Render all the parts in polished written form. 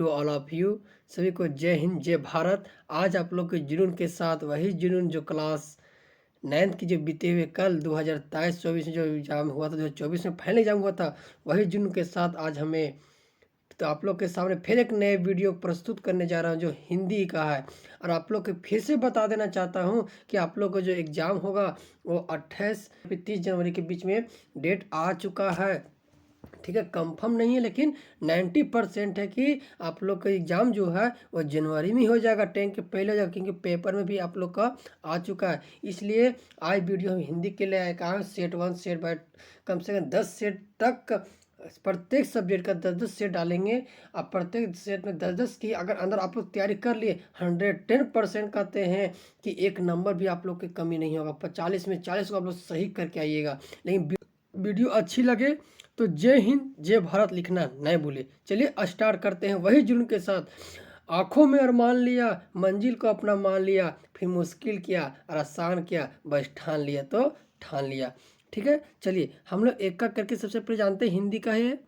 To all of you. सभी को जय हिंद जय भारत। आज आप लोग के जुनून के साथ वही जुनून जो क्लास 9th की जो बीते हुए कल 2023-24 में जो एग्ज़ाम हुआ था, 2024 में फाइनल एग्ज़ाम हुआ था, वही जुनून के साथ आज हमें तो आप लोग के सामने फिर एक नए वीडियो प्रस्तुत करने जा रहा हूं जो हिंदी का है। और आप लोग को फिर से बता देना चाहता हूं कि आप लोग को जो एग्ज़ाम होगा वो 28 से 30 जनवरी के बीच में डेट आ चुका है। ठीक है, कंफर्म नहीं है लेकिन 90% है कि आप लोग का एग्ज़ाम जो है वो जनवरी में हो जाएगा, 10 के पहले हो जाएगा, क्योंकि पेपर में भी आप लोग का आ चुका है। इसलिए आज वीडियो हम हिंदी के लिए आए कहा सेट 1 सेट बाय कम से कम 10 सेट तक प्रत्येक सब्जेक्ट का 10-10 सेट डालेंगे। अब प्रत्येक सेट में 10-10 की अगर अंदर आप लोग तैयारी कर लिए 110% कहते हैं कि एक नंबर भी आप लोग की कमी नहीं होगा। 40 में 40 को आप लोग सही करके आइएगा। लेकिन वीडियो अच्छी लगे तो जय हिंद जय भारत लिखना नहीं भूले। चलिए स्टार्ट करते हैं वही जुनून के साथ। आंखों में अरमान लिया, मंजिल को अपना मान लिया, फिर मुश्किल किया और आसान किया, बस ठान लिया तो ठान लिया। ठीक है, चलिए हम लोग एक एक करके सबसे पहले जानते हैं हिंदी का है।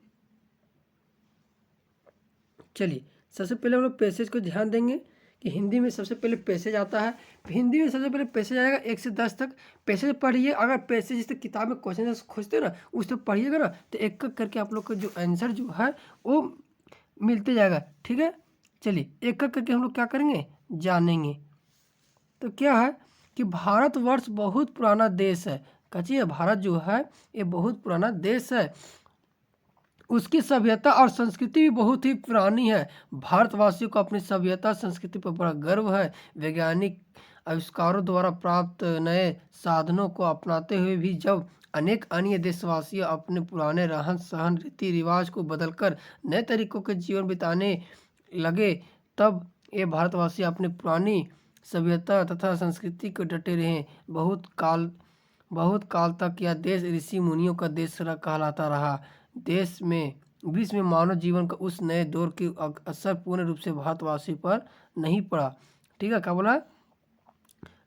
चलिए सबसे पहले हम लोग पैसेज को ध्यान देंगे कि हिंदी में सबसे पहले पैसेज आता है। हिंदी में सबसे पहले पैसेज आएगा 1 से 10 तक। पैसेज पढ़िए। अगर पैसेज जैसे किताब में क्वेश्चन खोजते हो ना, उस तो पढ़िएगा ना तो एक एक करके आप लोग का जो आंसर जो है वो मिलते जाएगा। ठीक है, चलिए एक एक करके हम लोग क्या करेंगे जानेंगे। तो क्या है कि भारतवर्ष बहुत पुराना देश है। कचिए भारत जो है ये बहुत पुराना देश है। उसकी सभ्यता और संस्कृति भी बहुत ही पुरानी है। भारतवासियों को अपनी सभ्यता संस्कृति पर बड़ा गर्व है। वैज्ञानिक आविष्कारों द्वारा प्राप्त नए साधनों को अपनाते हुए भी जब अनेक अन्य देशवासी अपने पुराने रहन सहन रीति रिवाज को बदलकर नए तरीकों के जीवन बिताने लगे, तब ये भारतवासी अपनी पुरानी सभ्यता तथा संस्कृति को डटे रहे। बहुत काल तक यह देश ऋषि मुनियों का देश कहलाता रहा। देश में विश्व में मानव जीवन का उस नए दौर की असर पूर्ण रूप से भारतवासी पर नहीं पड़ा। ठीक है, क्या बोला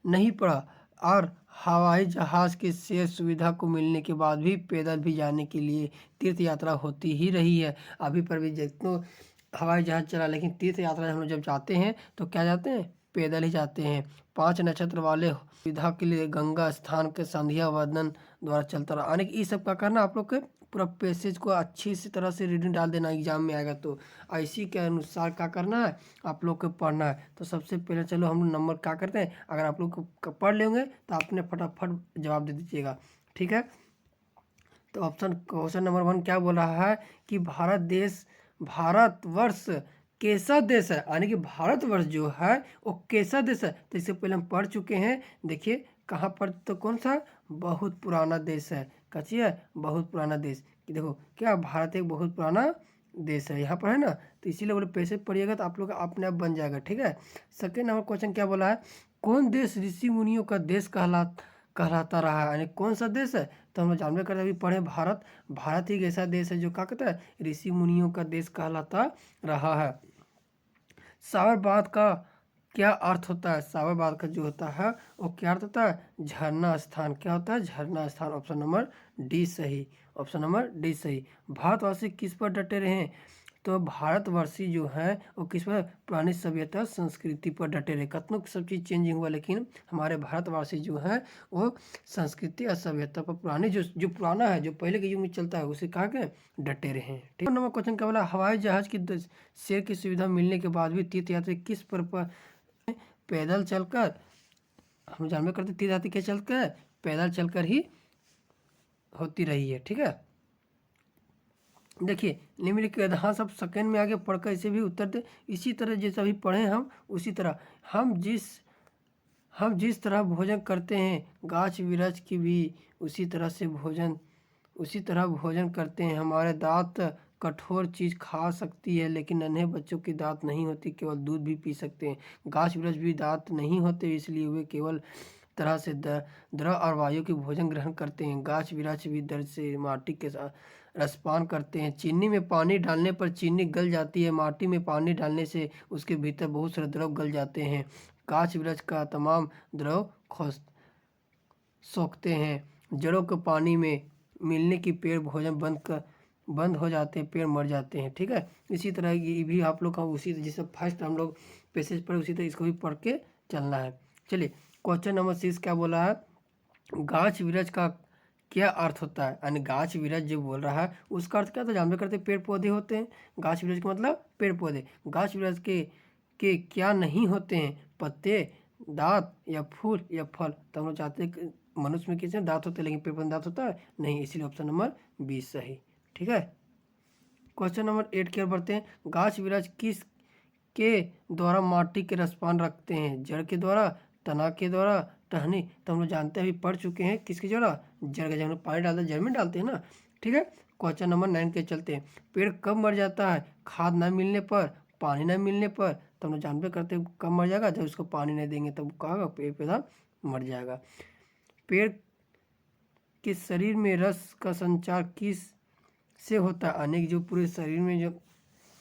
नहीं पड़ा। और हवाई जहाज की शेष सुविधा को मिलने के बाद भी पैदल भी जाने के लिए तीर्थ यात्रा होती ही रही है। अभी पर भी जितनों हवाई जहाज चला, लेकिन तीर्थ यात्रा हम लोग जब जाते हैं तो क्या जाते हैं पैदल ही जाते हैं। 5 नक्षत्र वाले सुविधा के लिए गंगा स्थान के संध्या वंदन द्वारा चलता रहा। यानी कि ये सब का करना आप लोग के पूरा पैसेज को अच्छी सी तरह से रीडिंग डाल देना एग्जाम में आएगा। तो इसी के अनुसार क्या करना है आप लोग को पढ़ना है। तो सबसे पहले चलो हम लोग नंबर क्या करते हैं, अगर आप लोग को पढ़ लेंगे तो आपने फटाफट जवाब दे दीजिएगा। ठीक है, तो ऑप्शन क्वेश्चन नंबर 1 क्या बोल रहा है कि भारतवर्ष कैसा देश है। यानी कि भारतवर्ष जो है वो कैसा देश है, तो इससे पहले हम पढ़ चुके हैं। देखिए कहाँ पर, तो कौन सा बहुत पुराना देश है। कचिए बहुत पुराना देश कि देखो क्या भारत एक बहुत पुराना देश है यहाँ पर है ना। तो इसीलिए बोले पैसे पढ़िएगा तो आप लोग का अपने आप बन जाएगा। ठीक है, सेकेंड नंबर क्वेश्चन क्या बोला है, कौन देश ऋषि मुनियों का देश कहलाता रहा है। यानी कौन सा देश है, तो हम लोग जानबे करते अभी पढ़े भारत ही एक ऐसा देश है जो क्या कहता है ऋषि मुनियों का देश कहलाता रहा है। साबरबाद का क्या अर्थ होता है, साबरबाद का जो होता है वो क्या अर्थ होता है झरना स्थान। क्या होता है झरना स्थान। ऑप्शन नंबर डी सही। ऑप्शन नंबर डी सही। भारतवासी किस पर डटे रहे, तो भारतवर्षी जो है वो किस पर पुरानी सभ्यता संस्कृति पर डटे रहे। कतनों सब चीज़ चेंजिंग हुआ लेकिन हमारे भारतवासी जो है वो संस्कृति और सभ्यता पर पुरानी जो पुराना है जो पहले के युग में चलता है उसे कहा के डटे रहे। ठीक नंबर क्वेश्चन क्या बोला, हवाई जहाज की शेयर की सुविधा मिलने के बाद भी तीर्थ यात्री किस पर पैदल चलकर, हम जानबे करते तीर्थ यात्री क्या चलकर पैदल चलकर ही होती रही है। ठीक है, देखिए निम्नलिखित हाँ सब सेकंड में आगे पढ़कर इसे भी उत्तर दे। इसी तरह जैसा भी पढ़े हम उसी तरह हम जिस तरह भोजन करते हैं गाछ विरछ की भी उसी तरह भोजन करते हैं। हमारे दांत कठोर चीज़ खा सकती है लेकिन नन्हे बच्चों की दांत नहीं होती, केवल दूध भी पी सकते हैं। गाछ विरछ भी दांत नहीं होते इसलिए वे केवल तरह से द्रव और वायु की भोजन ग्रहण करते हैं। गाछ विरछ भी दर्द से माटी के रसपान करते हैं। चीनी में पानी डालने पर चीनी गल जाती है, माटी में पानी डालने से उसके भीतर बहुत सारे द्रव गल जाते हैं। गाछ वृक्ष का तमाम द्रव सोखते हैं। जड़ों को पानी में मिलने की पेड़ भोजन बंद हो जाते हैं, पेड़ मर जाते हैं। ठीक है, इसी तरह ये भी आप लोग का उसी जैसे फर्स्ट हम लोग पैसेज पढ़े उसी तरह इसको भी पढ़ के चलना है। चलिए क्वेश्चन नंबर 6 क्या बोला है, गाछ विरज का क्या अर्थ होता है, यानी गाछ विरज जो बोल रहा है उसका अर्थ क्या था, जानबे करते पेड़ पौधे होते हैं। गाछ विरज का मतलब पेड़ पौधे। गाछ विरज के क्या नहीं होते हैं, पत्ते, दांत या फूल या फल। तो हम लोग चाहते हैं कि मनुष्य में किसी दांत होते हैं लेकिन पेड़ पौधे में दांत होता है नहीं, इसीलिए ऑप्शन नंबर 20 सही। ठीक है, क्वेश्चन नंबर 8 की ओर बढ़ते हैं, गाछ विरज किस के द्वारा माटी के रसपान रखते हैं, जड़ के द्वारा, तना के द्वारा, टहनी। तो हम लोग जानते हैं, अभी पढ़ चुके हैं किसके द्वारा, जड़ के। जब हम लोग पानी डालते हैं जड़ में डालते हैं ना। ठीक है, क्वेश्चन नंबर 9 के चलते हैं, पेड़ कब मर जाता है, खाद ना मिलने पर, पानी ना मिलने पर। तो हम लोग जानते करते हैं कब मर जाएगा, जब उसको पानी नहीं देंगे तब कहा होगा पेड़ पौधा मर जाएगा। पेड़ के शरीर में रस का संचार किस से होता है, यानी कि जो पूरे शरीर में जो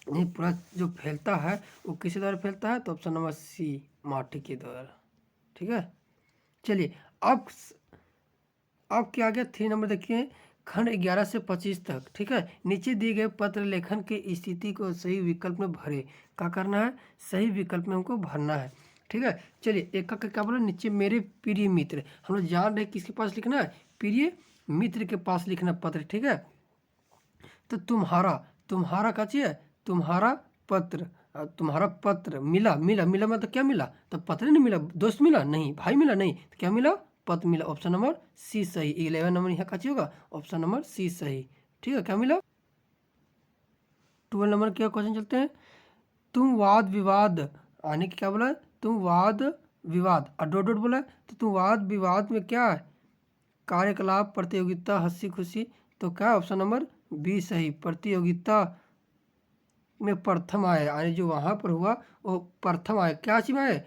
नहीं पूरा जो फैलता है वो किसी द्वारा फैलता है, तो ऑप्शन नंबर सी, माटी के द्वारा। ठीक है, चलिए अब क्या गया 3 नंबर देखिए, खंड 11 से 25 तक। ठीक है, नीचे दिए गए पत्र लेखन की स्थिति को सही विकल्प में भरे। क्या करना है, सही विकल्प में हमको भरना है। ठीक है, चलिए एक का क्या बोला, नीचे मेरे प्रिय मित्र, हम लोग जान रहे किसके पास लिखना है, प्रिय मित्र के पास लिखना पत्र। ठीक है, तो तुम्हारा का चाहिए, तुम्हारा पत्र, तुम्हारा पत्र मिला, मिला मिला मतलब क्या मिला, तो पत्र नहीं मिला, दोस्त मिला नहीं, भाई मिला नहीं, तो क्या मिला, पत्र मिला। ऑप्शन नंबर सी सही। 11 नंबर यहाँ का होगा, ऑप्शन नंबर सी सही। ठीक है, क्या मिला। 12 नंबर क्या क्वेश्चन चलते हैं, तुम वाद विवाद, आने की क्या बोला, तुम वाद विवाद डॉट डॉट बोला, तो तुम वाद विवाद में क्या है, कार्यकलाप, प्रतियोगिता, हंसी खुशी। तो क्या ऑप्शन नंबर बी सही, प्रतियोगिता में प्रथम आए, यानी जो वहाँ पर हुआ वो प्रथम आए, क्या चीज आए,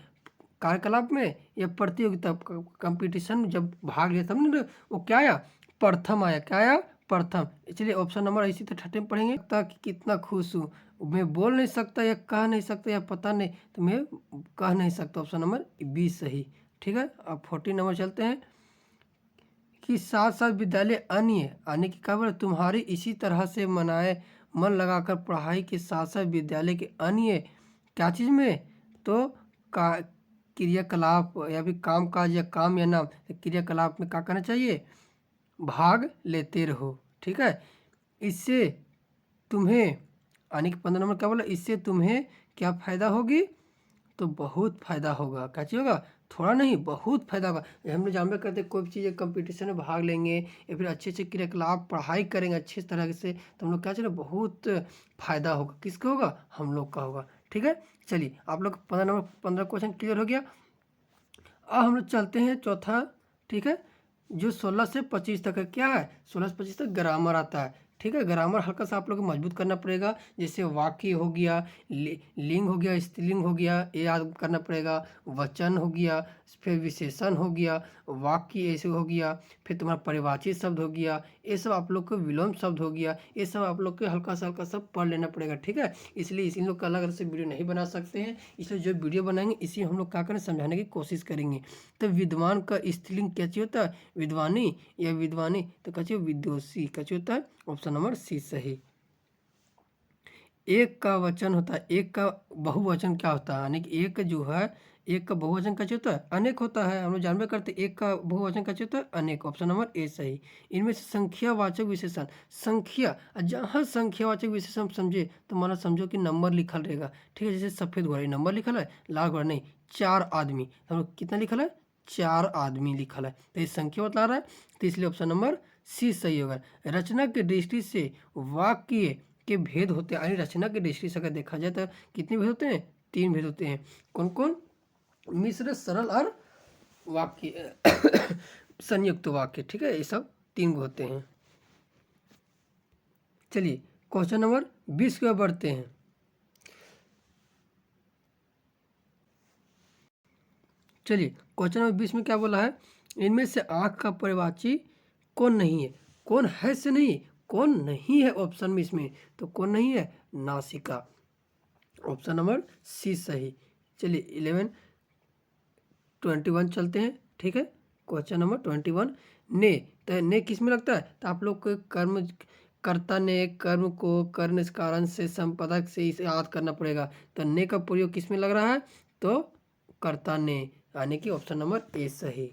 कार्यकलाप में या प्रतियोगिता कंपटीशन में जब भाग लिया तब नहीं, वो क्या आया, प्रथम आया। क्या आया, प्रथम। इसलिए ऑप्शन नंबर इसी तरह छठे में पढ़ेंगे, कि कितना खुश हूँ, मैं बोल नहीं सकता या कह नहीं सकता या पता नहीं, तो मैं कह नहीं सकता, ऑप्शन नंबर बी सही। ठीक है, अब 14 नंबर चलते हैं, कि साथ साथ विद्यालय अन्य आने की खबर तुम्हारी इसी तरह से मनाए, मन लगाकर पढ़ाई के साथ साथ विद्यालय के अन्य क्या चीज़ में, तो का क्रियाकलाप या फिर काम काज या काम या नाम क्रियाकलाप में क्या करना चाहिए, भाग लेते रहो। ठीक है, इससे तुम्हें आने की 15 नंबर क्या बोला, इससे तुम्हें क्या फ़ायदा होगी, तो बहुत फ़ायदा होगा। क्या चीज़ होगा, थोड़ा नहीं बहुत फायदा होगा। हम लोग जानबे करते कोई भी चीज़ कंपटीशन में भाग लेंगे या फिर अच्छे अच्छे क्रियाकलाप पढ़ाई करेंगे अच्छे तरह से, तो हम लोग क्या चले बहुत फायदा होगा, किसका होगा, हम लोग का होगा। ठीक है, चलिए आप लोग 15 क्वेश्चन क्लियर हो गया। अब हम लोग चलते हैं चौथा। ठीक है, जो 16 से 25 तक है, क्या है 16 से 25 तक ग्रामर आता है। ठीक है, ग्रामर हल्का सा आप लोग को मजबूत करना पड़ेगा, जैसे वाक्य हो गया, लिंग हो गया, स्त्रीलिंग हो गया, ये याद करना पड़ेगा, वचन हो गया, फिर विशेषण हो गया, वाक्य ऐसे हो गया, फिर तुम्हारा परिवाची शब्द हो गया, ये सब आप लोग को विलोम शब्द हो गया, ये सब आप लोग को हल्का सा सब पढ़ लेना पड़ेगा। ठीक है, इसलिए इन लोग का अलग अलग से वीडियो नहीं बना सकते हैं, इसलिए जो वीडियो बनाएंगे इसी हम लोग क्या करें समझाने की कोशिश करेंगे। तो विद्वान का स्त्रीलिंग क्या चाहिए होता है, विद्वानी या विद्वानी, तो क्या चाहिए, विदुषी। क्या चाहिए होता है, ऑप्शन नंबर सी सही। एक का वचन होता है, एक का बहुवचन क्या होता है, यानी कि एक जो है एक का बहुवचन क्या होता है, अनेक होता है। हम लोग जानबे करते एक का बहुवचन क्या होता है, अनेक। ऑप्शन नंबर ए सही। इनमें से संख्यावाचक विशेषण, संख्या जहाँ संख्यावाचक विशेषण समझे तो माना समझो कि नंबर लिखल रहेगा। ठीक है, जैसे सफ़ेद घोड़ा नंबर लिखल है, लाल घोड़ा नहीं, 4 आदमी, हम लोग कितना लिखल है, 4 आदमी लिखल है, तो ये संख्या बता रहा है, तो इसलिए ऑप्शन नंबर सी सही होगा। रचना की दृष्टि से वाक्य के भेद होते हैं, यानी रचना की दृष्टि से अगर देखा जाए तो कितने भेद होते हैं, 3 भेद होते हैं। कौन कौन, मिश्र, सरल और वाक्य संयुक्त वाक्य। ठीक है, ये सब 3 होते हैं। चलिए क्वेश्चन नंबर 20 की ओर बढ़ते हैं। चलिए क्वेश्चन नंबर 20 में क्या बोला है, इनमें से आँख का परिवाची कौन नहीं है, कौन है से नहीं, कौन नहीं है ऑप्शन में इसमें, तो कौन नहीं है, नासिका। ऑप्शन नंबर सी सही। चलिए 21 चलते हैं। ठीक है, क्वेश्चन नंबर 21, ने, तो ने किस में लगता है, तो आप लोग को कर्म कर्ता ने कर्म को कर्ण इस कारण से संपदा से इसे याद करना पड़ेगा। तो ने का प्रयोग किस में लग रहा है? तो कर्ता ने, यानी कि ऑप्शन नंबर ए सही।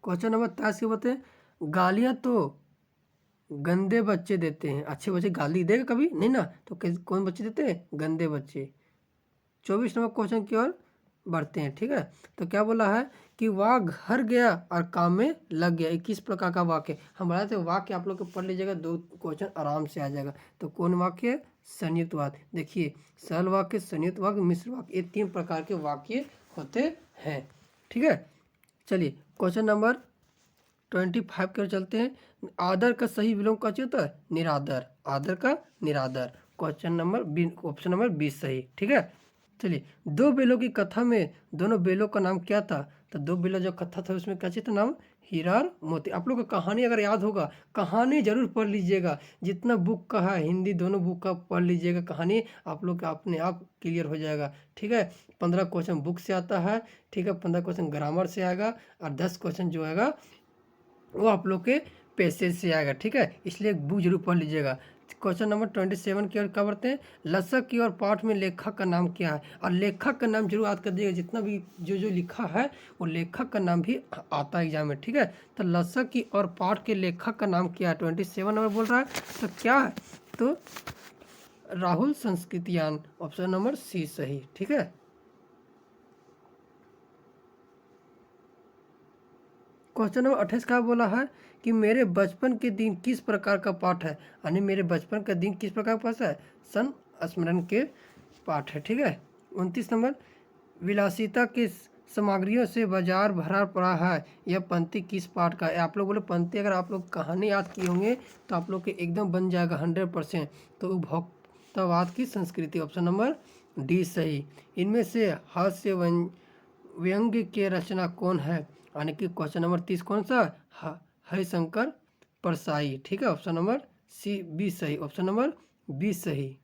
क्वेश्चन नंबर 23 के बताएं, गालियां तो गंदे बच्चे देते हैं, अच्छे बच्चे गाली देगा कभी नहीं ना, तो कौन बच्चे देते हैं? गंदे बच्चे। 24 नंबर क्वेश्चन की ओर बढ़ते हैं, ठीक है। तो क्या बोला है कि वह घर गया और काम में लग गया। 21 प्रकार का वाक्य हम बढ़ाते हैं। वाक्य आप लोग को पढ़ लीजिएगा, 2 क्वेश्चन आराम से आ जाएगा। तो कौन वाक्य है? संयुक्त वाक्य। देखिए, सरल वाक्य, संयुक्त वाक्य, मिश्र वाक्य, ये 3 प्रकार के वाक्य होते हैं, ठीक है। चलिए क्वेश्चन नंबर 25 की ओर चलते हैं। आदर का सही विलोम क्या होता है? निरादर। आदर का निरादर। क्वेश्चन नंबर ऑप्शन नंबर 20 सही, ठीक है। चलिए, 2 बेलों की कथा में दोनों बेलों का नाम क्या था? तो 2 बेलों जो कथा था उसमें क्या था नाम? हीरा और मोती। आप लोग को कहानी अगर याद होगा, कहानी जरूर पढ़ लीजिएगा। जितना बुक का है, हिंदी दोनों बुक का पढ़ लीजिएगा, कहानी आप लोग का अपने आप क्लियर हो जाएगा, ठीक है। 15 क्वेश्चन बुक से आता है, ठीक है। 15 क्वेश्चन ग्रामर से आएगा और 10 क्वेश्चन जो आएगा वो आप लोग के पैसेज से आएगा, ठीक है। इसलिए बुक जरूर पढ़ लीजिएगा। क्वेश्चन नंबर 27 की ओर क्या बढ़ते हैं। लसक की और पाठ में लेखक का नाम क्या है? और लेखक का नाम जरूर याद कर दीजिएगा। जितना भी जो लिखा है वो लेखक का नाम भी आता है एग्जाम में, ठीक है। तो लसक की और पाठ के लेखक का नाम क्या है? 27 नंबर बोल रहा है, तो क्या है? तो राहुल संस्कृतियान, ऑप्शन नंबर सी सही, ठीक है। क्वेश्चन नंबर 28 का बोला है कि मेरे बचपन के दिन किस प्रकार का पाठ है? यानी मेरे बचपन का दिन किस प्रकार का पाठ है? संस्मरण के पाठ है, ठीक है। 29 नंबर, विलासिता के सामग्रियों से बाजार भरा पड़ा है, यह पंक्ति किस पाठ का है? आप लोग बोले पंक्ति अगर आप लोग कहानी याद किए होंगे तो आप लोग के एकदम बन जाएगा 100%। तो उपभोक्तावाद की संस्कृति, ऑप्शन नंबर डी सही। इनमें से हास्य व्यंग्य के रचना कौन है? यानी कि क्वेश्चन नंबर 30 कौन सा? हरिशंकर परसाई, ठीक है। ऑप्शन नंबर सी बी सही, ऑप्शन नंबर बी सही।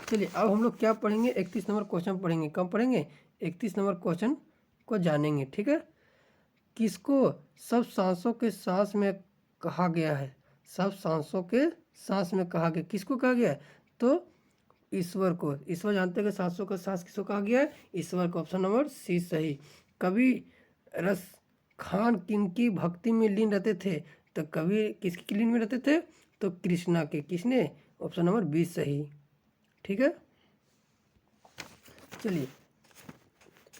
चलिए अब हम लोग क्या पढ़ेंगे? 31 नंबर क्वेश्चन पढ़ेंगे। कब पढ़ेंगे? 31 नंबर क्वेश्चन को जानेंगे, ठीक है। किसको सब सांसों के सांस में कहा गया है? सब सांसों के सांस में कहा गया, किसको कहा गया है? तो ईश्वर को। ईश्वर जानते हैं कि सांसों का सांस किसको कहा गया है? ईश्वर को, ऑप्शन नंबर सी सही। कवि रस खान किनकी भक्ति में लीन रहते थे? तो कवि किसकी लीन में रहते थे? तो कृष्णा के। किसने? ऑप्शन नंबर 20 सही, ठीक है। चलिए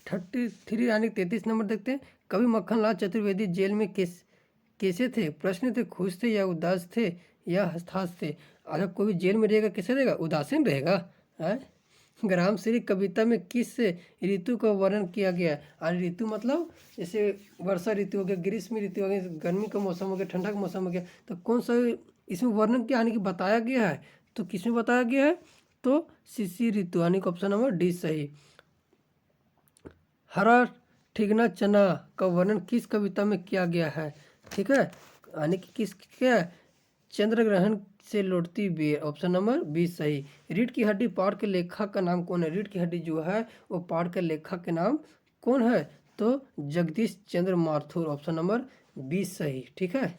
33 यानी 33 नंबर देखते हैं। कवि मक्खनलाल चतुर्वेदी जेल में कैसे थे? प्रश्न थे, खुश थे या उदास थे या हताश थे? अगर कोई जेल में रहेगा कैसे रहेगा? उदासीन रहेगा, है। ग्राम श्री कविता में किस ऋतु का वर्णन किया गया? और ऋतु मतलब जैसे वर्षा ऋतु हो गया, ग्रीष्म ऋतु हो गया, गर्मी का मौसम हो गया, ठंडा का मौसम हो गया। तो कौन सा इसमें वर्णन क्या यानी कि बताया गया है? तो किसमें बताया गया है? तो शिशिर ऋतु, यानी कि ऑप्शन नंबर डी सही। हरा ठिगना चना का वर्णन किस कविता में किया गया है? ठीक है, यानी कि किस क्या? चंद्र ग्रहण से लौटती बेर, ऑप्शन नंबर 20 सही। रीढ़ की हड्डी पाठ के लेखक का नाम कौन है? रीढ़ की हड्डी जो है वो पाठ के लेखक के नाम कौन है? तो जगदीश चंद्र माथुर, ऑप्शन नंबर 20 सही, ठीक है।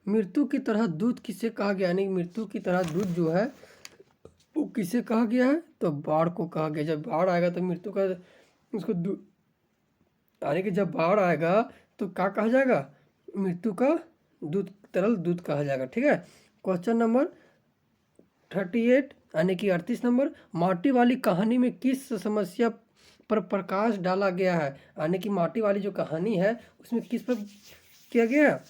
मृत्यु की तरह दूध किसे कहा गया? यानी मृत्यु की तरह दूध जो है वो किसे कहा गया है? तो बाढ़ को कहा गया। जब बाढ़ आएगा तो मृत्यु का उसको दूध, यानी कि जब बाढ़ आएगा तो क्या कहा जाएगा? मृत्यु का दूध, तरल दूध कहा जाएगा, ठीक है। क्वेश्चन नंबर 38 यानी कि 38 नंबर, माटी वाली कहानी में किस समस्या पर प्रकाश डाला गया है? यानी कि माटी वाली जो कहानी है उसमें किस पर किया गया है?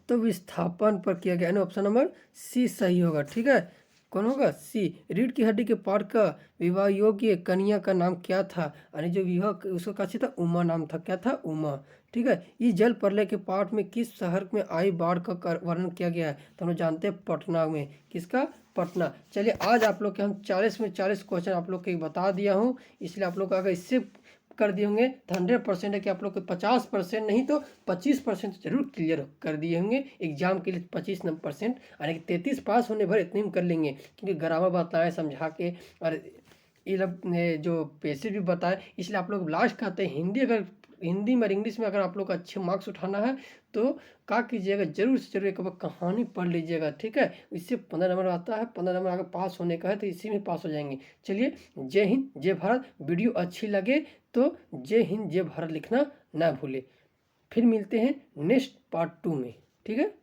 तो विस्थापन पर किया गया, यानी ऑप्शन नंबर सी सही होगा, ठीक है। कौन होगा? सी। रीढ़ की हड्डी के पाठ का विवाह योग्य कन्या का नाम क्या था? यानी जो विवाह उसका क्या था? उमा नाम था। क्या था? उमा, ठीक है। इस जल प्रलय के पाठ में किस शहर में आई बाढ़ का वर्णन किया गया है? तो हम लोग जानते हैं पटना में। किसका? पटना। चलिए आज आप लोग के हम 40 में 40 क्वेश्चन आप लोग के बता दिया हूँ, इसलिए आप लोग अगर इससे कर दिए होंगे तो 100% है कि आप लोग के 50% नहीं तो 25% जरूर क्लियर कर दिए होंगे एग्जाम के लिए। 25% यानी कि 33 पास होने भर इतने में कर लेंगे, क्योंकि ग्रामर बताएं समझा के और ये लोग ने जो पैसे भी बताए, इसलिए आप लोग लास्ट कहते हैं हिंदी में और इंग्लिश में अगर आप लोग को अच्छे मार्क्स उठाना है तो क्या कीजिएगा, जरूर से जरूर एक बार कहानी पढ़ लीजिएगा, ठीक है। इससे 15 नंबर आता है, 15 नंबर अगर पास होने का है तो इसी में पास हो जाएंगे। चलिए, जय हिंद जय भारत। वीडियो अच्छी लगे तो जय हिंद जय भारत लिखना ना भूले। फिर मिलते हैं नेक्स्ट पार्ट 2 में, ठीक है।